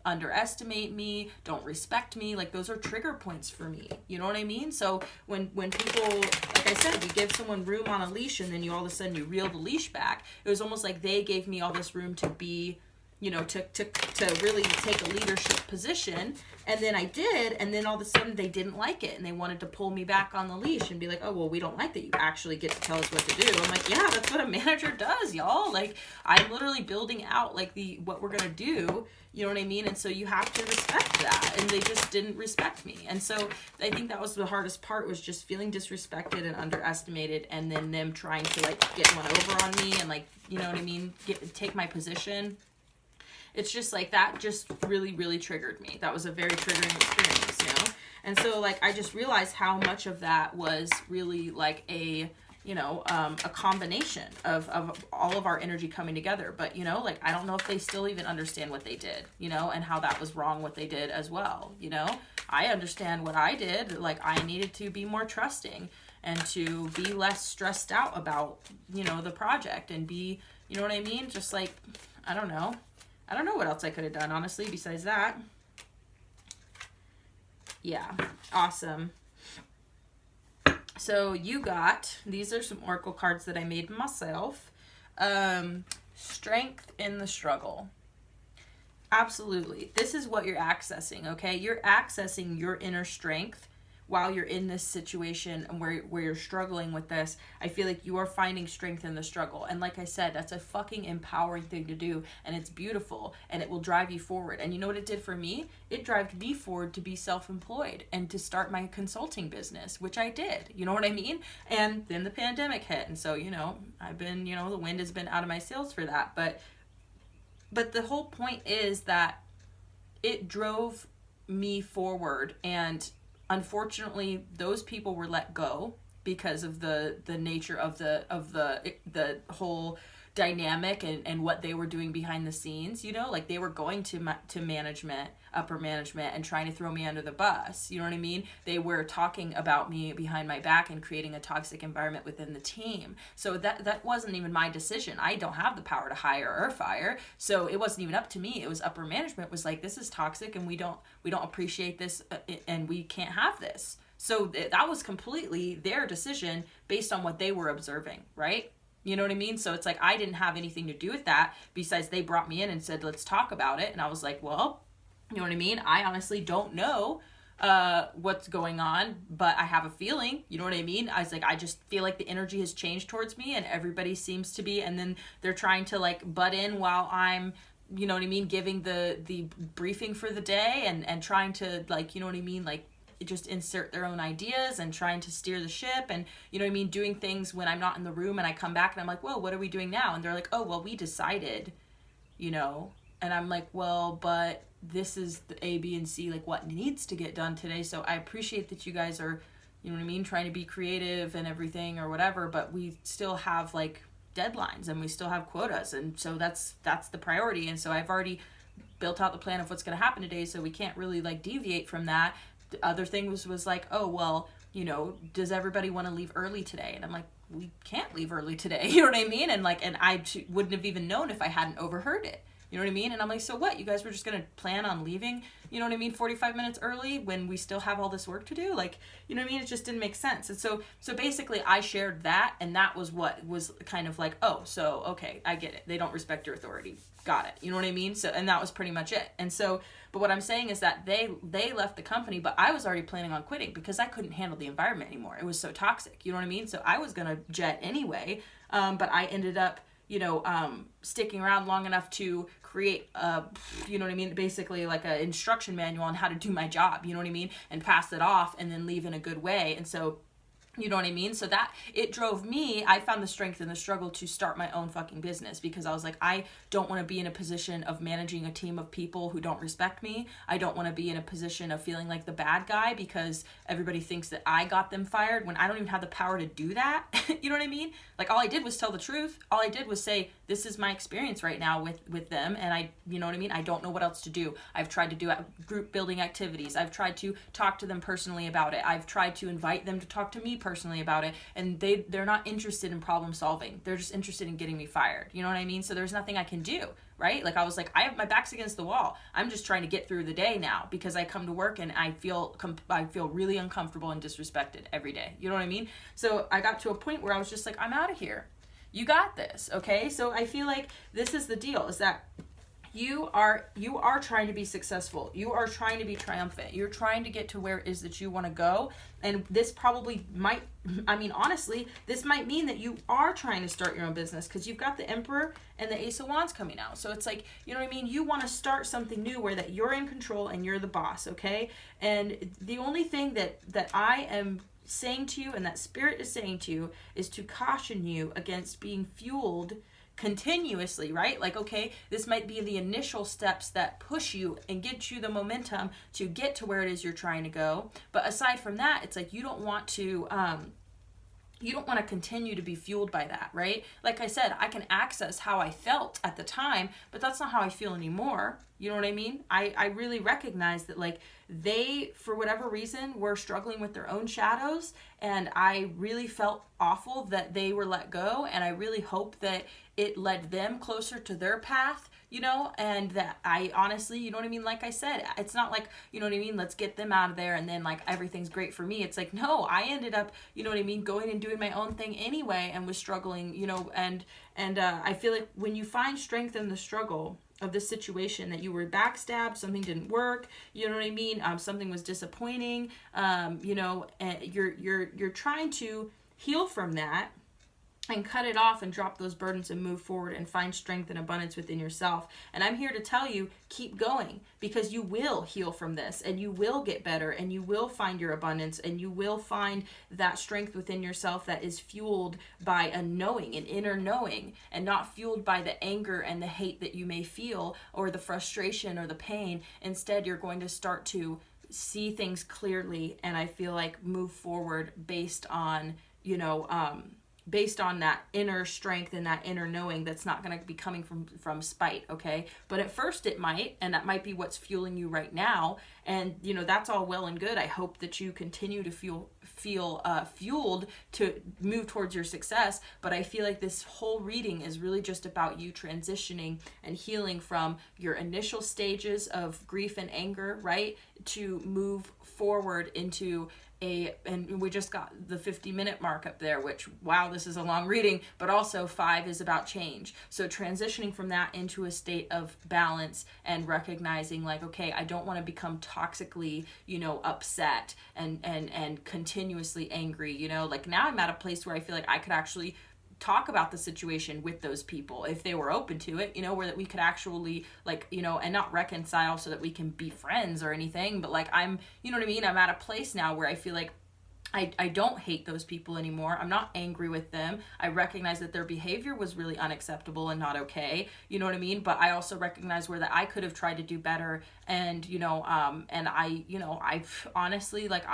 underestimate me, don't respect me, like, those are trigger points for me. You know what I mean? So when people, like I said, you give someone room on a leash and then you all of a sudden you reel the leash back, it was almost like they gave me all this room to be, to really take a leadership position. And then I did, and then all of a sudden they didn't like it, and they wanted to pull me back on the leash and be like, oh, well, we don't like that you actually get to tell us what to do. I'm like, yeah, that's what a manager does, y'all. Like, I'm literally building out, like, what we're gonna do, you know what I mean? And so you have to respect that, and they just didn't respect me. And so I think that was the hardest part, was just feeling disrespected and underestimated, and then them trying to, like, get one over on me and, like, you know what I mean, take my position. It's just like, that just really, really triggered me. That was a very triggering experience, And so, like, I just realized how much of that was really like a combination of all of our energy coming together. But, like, I don't know if they still even understand what they did, and how that was wrong what they did as well, I understand what I did. Like, I needed to be more trusting and to be less stressed out about, the project, and be, you know what I mean? Just like, I don't know what else I could have done, honestly, besides that. Yeah, awesome. So these are some oracle cards that I made myself. Strength in the struggle. Absolutely. This is what you're accessing, okay? You're accessing your inner strength while you're in this situation and where you're struggling with this, I feel like you are finding strength in the struggle. And like I said, that's a fucking empowering thing to do, and it's beautiful, and it will drive you forward. And you know what it did for me? It drove me forward to be self-employed and to start my consulting business, which I did. You know what I mean? And then the pandemic hit, and so, you know, I've been, you know, the wind has been out of my sails for that. But the whole point is that it drove me forward, and unfortunately those people were let go because of the nature of the whole dynamic and what they were doing behind the scenes. You know, like they were going to management, upper management, and trying to throw me under the bus. You know what I mean? They were talking about me behind my back and creating a toxic environment within the team. So that wasn't even my decision. I don't have the power to hire or fire. So it wasn't even up to me. It was upper management was like, this is toxic and we don't appreciate this, and we can't have this. So that was completely their decision based on what they were observing, right? You know what I mean? So it's like, I didn't have anything to do with that, besides they brought me in and said, let's talk about it. And I was like, well, you know what I mean? I honestly don't know what's going on, but I have a feeling, you know what I mean? I was like, I just feel like the energy has changed towards me, and everybody seems to be, and then they're trying to like butt in while I'm, you know what I mean, giving the briefing for the day, and trying to, like, you know what I mean, like just insert their own ideas and trying to steer the ship, and you know what I mean, doing things when I'm not in the room, and I come back and I'm like, whoa, what are we doing now? And they're like, oh, well, we decided, you know. And I'm like, well, but this is the A, B, and C, like what needs to get done today. So I appreciate that you guys are, you know what I mean, trying to be creative and everything or whatever, but we still have like deadlines and we still have quotas. And so that's the priority. And so I've already built out the plan of what's going to happen today, so we can't really like deviate from that. The other thing was like, oh, well, you know, does everybody want to leave early today? And I'm like, we can't leave early today. You know what I mean? And like, and I wouldn't have even known if I hadn't overheard it. You know what I mean? And I'm like, so what? You guys were just going to plan on leaving, you know what I mean, 45 minutes early when we still have all this work to do? Like, you know what I mean? It just didn't make sense. And so basically I shared that, and that was what was kind of like, oh, so, okay, I get it. They don't respect your authority. Got it. You know what I mean? So, and that was pretty much it. And so, but what I'm saying is that they left the company, but I was already planning on quitting because I couldn't handle the environment anymore. It was so toxic. You know what I mean? So I was going to jet anyway. But I ended up, you know, sticking around long enough to create you know what I mean, basically like an instruction manual on how to do my job, you know what I mean, and pass it off and then leave in a good way. And so, you know what I mean? So that it drove me, I found the strength in the struggle to start my own fucking business, because I was like, I don't want to be in a position of managing a team of people who don't respect me. I don't want to be in a position of feeling like the bad guy because everybody thinks that I got them fired when I don't even have the power to do that. You know what I mean? Like, all I did was tell the truth. All I did was say, this is my experience right now with them, and I, you know what I mean? I don't know what else to do. I've tried to do group building activities. I've tried to talk to them personally about it. I've tried to invite them to talk to me personally about it, and they're not interested in problem solving. They're just interested in getting me fired. You know what I mean? So there's nothing I can do, right? Like, I was like, I have my back's against the wall. I'm just trying to get through the day now, because I come to work and I feel really uncomfortable and disrespected every day. You know what I mean? So I got to a point where I was just like, I'm out of here. You got this, okay? So I feel like this is the deal, is that you are trying to be successful. You are trying to be triumphant. You're trying to get to where it is that you want to go. And this probably might, I mean, honestly, this might mean that you are trying to start your own business, because you've got the Emperor and the Ace of Wands coming out. So it's like, you know what I mean? You want to start something new where that you're in control and you're the boss, okay? And the only thing that I am saying to you, and that Spirit is saying to you, is to caution you against being fueled continuously, right? Like, okay, this might be the initial steps that push you and get you the momentum to get to where it is you're trying to go. But aside from that, it's like, you don't want to continue to be fueled by that, right? Like I said, I can access how I felt at the time, but that's not how I feel anymore. You know what I mean? I really recognize that, like, they, for whatever reason, were struggling with their own shadows, and I really felt awful that they were let go, and I really hope that it led them closer to their path, you know, and that I honestly, you know what I mean? Like I said, it's not like, you know what I mean, let's get them out of there and then like everything's great for me. It's like, no, I ended up, you know what I mean, going and doing my own thing anyway, and was struggling, you know, and I feel like when you find strength in the struggle, this situation, that you were backstabbed, something didn't work, you know what I mean? Something was disappointing, you know, and you're trying to heal from that and cut it off and drop those burdens and move forward and find strength and abundance within yourself. And I'm here to tell you, keep going, because you will heal from this and you will get better and you will find your abundance and you will find that strength within yourself that is fueled by a knowing, an inner knowing, and not fueled by the anger and the hate that you may feel or the frustration or the pain. Instead, you're going to start to see things clearly, and I feel like move forward based on, you know, based on that inner strength and that inner knowing that's not going to be coming from spite, okay? But at first it might, and that might be what's fueling you right now. And, you know, that's all well and good. I hope that you continue to feel fueled to move towards your success. But I feel like this whole reading is really just about you transitioning and healing from your initial stages of grief and anger, right? To move forward into and we just got the 50-minute mark up there, which, wow, this is a long reading, but also 5 is about change. So transitioning from that into a state of balance and recognizing, like, okay, I don't want to become toxically, you know, upset and continuously angry, you know, like now I'm at a place where I feel like I could actually talk about the situation with those people if they were open to it, you know, where that we could actually, like, you know, and not reconcile so that we can be friends or anything, but like I'm, you know what I mean, I'm at a place now where I feel like I don't hate those people anymore. I'm not angry with them. I recognize that their behavior was really unacceptable and not okay, you know what I mean, but I also recognize where that I could have tried to do better, and you know, and I, you know, I've honestly, like,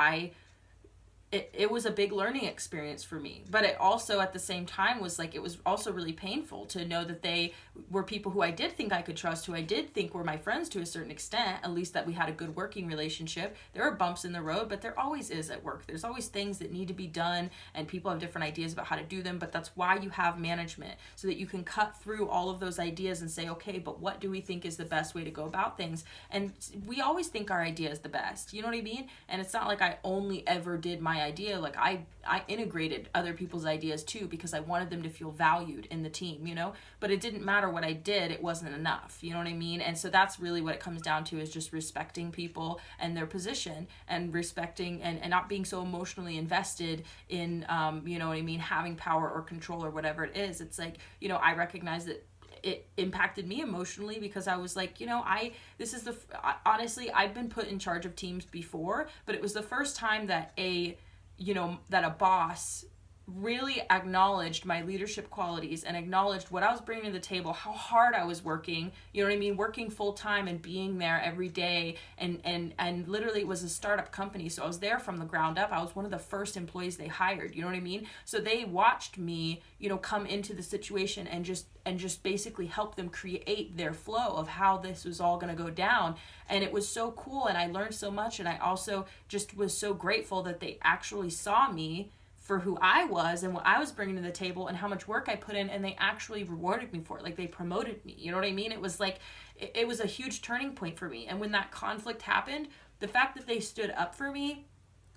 it was a big learning experience for me, but it also at the same time was like, it was also really painful to know that they were people who I did think I could trust, who I did think were my friends to a certain extent, at least that we had a good working relationship. There are bumps in the road, but there always is at work. There's always things that need to be done, and people have different ideas about how to do them, but that's why you have management, so that you can cut through all of those ideas and say, okay, but what do we think is the best way to go about things? And we always think our idea is the best, you know what I mean? And it's not like I only ever did my idea. Like I integrated other people's ideas too, because I wanted them to feel valued in the team, you know, but it didn't matter what I did. It wasn't enough, you know what I mean? And so that's really what it comes down to, is just respecting people and their position, and respecting and not being so emotionally invested in, you know what I mean, having power or control or whatever it is. It's like, you know, I recognize that it impacted me emotionally, because I was like, you know, honestly, I've been put in charge of teams before, but it was the first time that a boss really acknowledged my leadership qualities and acknowledged what I was bringing to the table, how hard I was working, you know what I mean, working full time and being there every day, and literally it was a startup company, so I was there from the ground up. I was one of the first employees they hired, you know what I mean? So they watched me, you know, come into the situation and just basically help them create their flow of how this was all going to go down. And it was so cool, and I learned so much, and I also just was so grateful that they actually saw me for who I was and what I was bringing to the table and how much work I put in, and they actually rewarded me for it. Like, they promoted me, you know what I mean? It was like, it was a huge turning point for me. And when that conflict happened, the fact that they stood up for me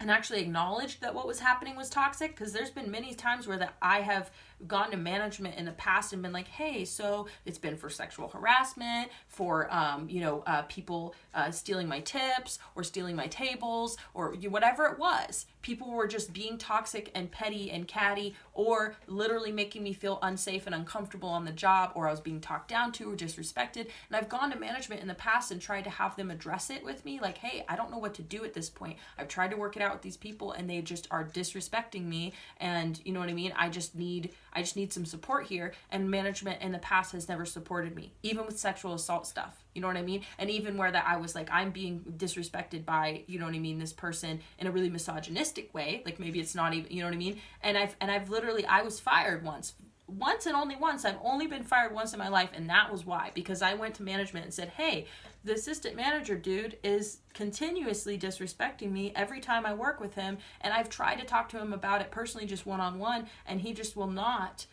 and actually acknowledged that what was happening was toxic, because there's been many times where that I have gone to management in the past and been like, hey, so it's been for sexual harassment, for people stealing my tips or stealing my tables, or whatever it was. People were just being toxic and petty and catty, or literally making me feel unsafe and uncomfortable on the job, or I was being talked down to or disrespected. And I've gone to management in the past and tried to have them address it with me, like, hey, I don't know what to do at this point. I've tried to work it out with these people and they just are disrespecting me, and you know what I mean? I just need some support here. And management in the past has never supported me, even with sexual assault stuff, you know what I mean? And even where that I was like, I'm being disrespected by, you know what I mean, this person in a really misogynistic way, like maybe it's not even, you know what I mean? And I've literally, I was fired once and only once. I've only been fired once in my life, and that was why, because I went to management and said, hey, the assistant manager dude is continuously disrespecting me every time I work with him, and I've tried to talk to him about it personally, just one-on-one, and he just will not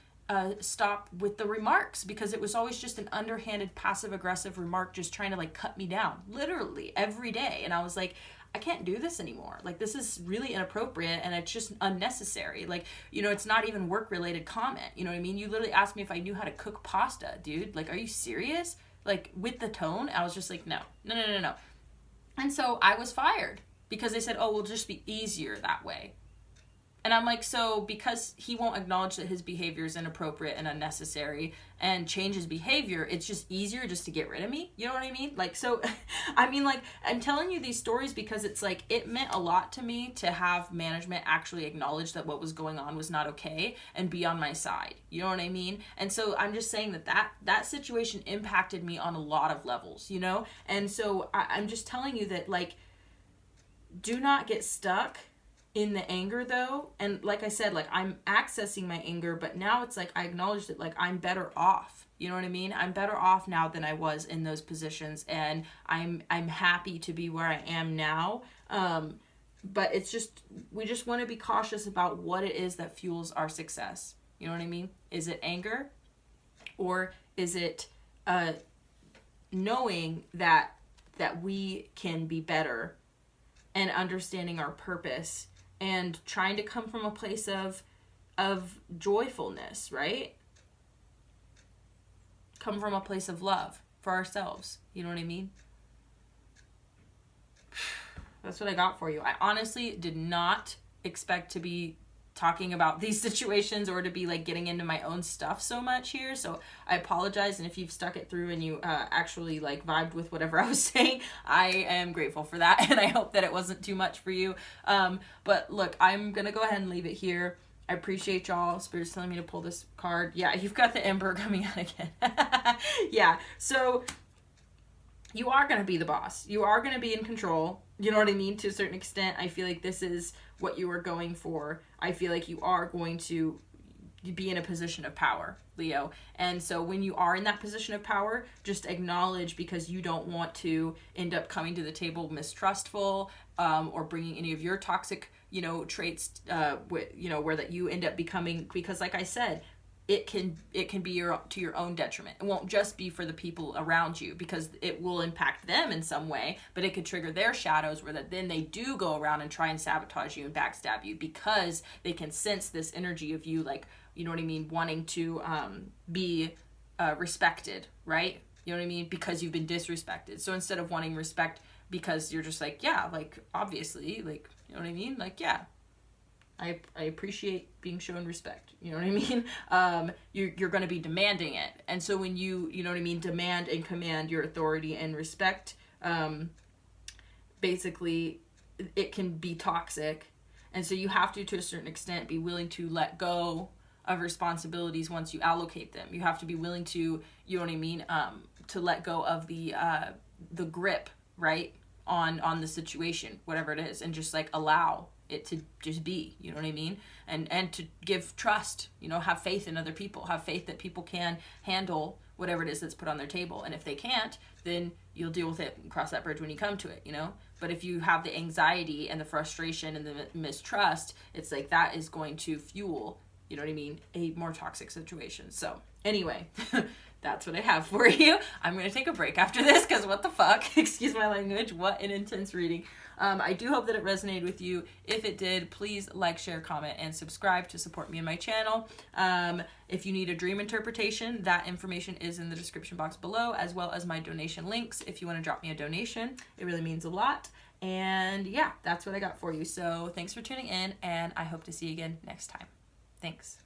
stop with the remarks, because it was always just an underhanded passive-aggressive remark, just trying to like cut me down literally every day. And I was like, I can't do this anymore. Like, this is really inappropriate, and it's just unnecessary. Like, you know, it's not even work-related comment. You know what I mean? You literally asked me if I knew how to cook pasta, dude. Like, are you serious? like with the tone, I was just like, no. And so I was fired because they said, oh, we'll just be easier that way. And I'm like, so because he won't acknowledge that his behavior is inappropriate and unnecessary and change his behavior, it's just easier just to get rid of me? You know what I mean? Like, so, I mean, like, I'm telling you these stories because it's like, it meant a lot to me to have management actually acknowledge that what was going on was not okay and be on my side. You know what I mean? And so I'm just saying that situation impacted me on a lot of levels, you know? And so I'm just telling you that, like, do not get stuck in the anger though. And like I said, like, I'm accessing my anger, but now it's like I acknowledge that, like, I'm better off. You know what I mean? I'm better off now than I was in those positions, and I'm happy to be where I am now. But it's just, we just want to be cautious about what it is that fuels our success. You know what I mean? Is it anger, or is it knowing that we can be better and understanding our purpose and trying to come from a place of joyfulness, right? Come from a place of love for ourselves. You know what I mean? That's what I got for you. I honestly did not expect to be talking about these situations or to be like getting into my own stuff so much here. So I apologize. And if you've stuck it through and you actually like vibed with whatever I was saying, I am grateful for that. And I hope that it wasn't too much for you. But look, I'm going to go ahead and leave it here. I appreciate y'all. Spirit's telling me to pull this card. Yeah, you've got the Emperor coming out again. Yeah. So you are going to be the boss. You are going to be in control. You know what I mean? To a certain extent, I feel like this is what you are going for. I feel like you are going to be in a position of power, Leo. And so when you are in that position of power, just acknowledge, because you don't want to end up coming to the table mistrustful, or bringing any of your toxic, you know, traits, where that you end up becoming, because like I said, it can be to your own detriment. It won't just be for the people around you, because it will impact them in some way, but it could trigger their shadows where that then they do go around and try and sabotage you and backstab you, because they can sense this energy of you, like, you know what I mean, wanting to be respected, right? You know what I mean? Because you've been disrespected. So instead of wanting respect because you're just like, yeah, like, obviously, like, you know what I mean? Like, yeah, I appreciate being shown respect. You know what I mean? You're going to be demanding it. And so when you know what I mean, demand and command your authority and respect, basically it can be toxic. And so you have to a certain extent, be willing to let go of responsibilities once you allocate them. You have to be willing to, you know what I mean, to let go of the grip, right, on the situation, whatever it is, and just like allow it to just be, you know what I mean? And to give trust, you know, have faith in other people, have faith that people can handle whatever it is that's put on their table. And if they can't, then you'll deal with it and cross that bridge when you come to it, you know? But if you have the anxiety and the frustration and the mistrust, it's like that is going to fuel, you know what I mean, a more toxic situation. So anyway, that's what I have for you. I'm going to take a break after this, because what the fuck? Excuse my language. What an intense reading. I do hope that it resonated with you. If it did, please like, share, comment, and subscribe to support me and my channel. If you need a dream interpretation, that information is in the description box below, as well as my donation links. If you want to drop me a donation, it really means a lot. And yeah, that's what I got for you. So thanks for tuning in, and I hope to see you again next time. Thanks.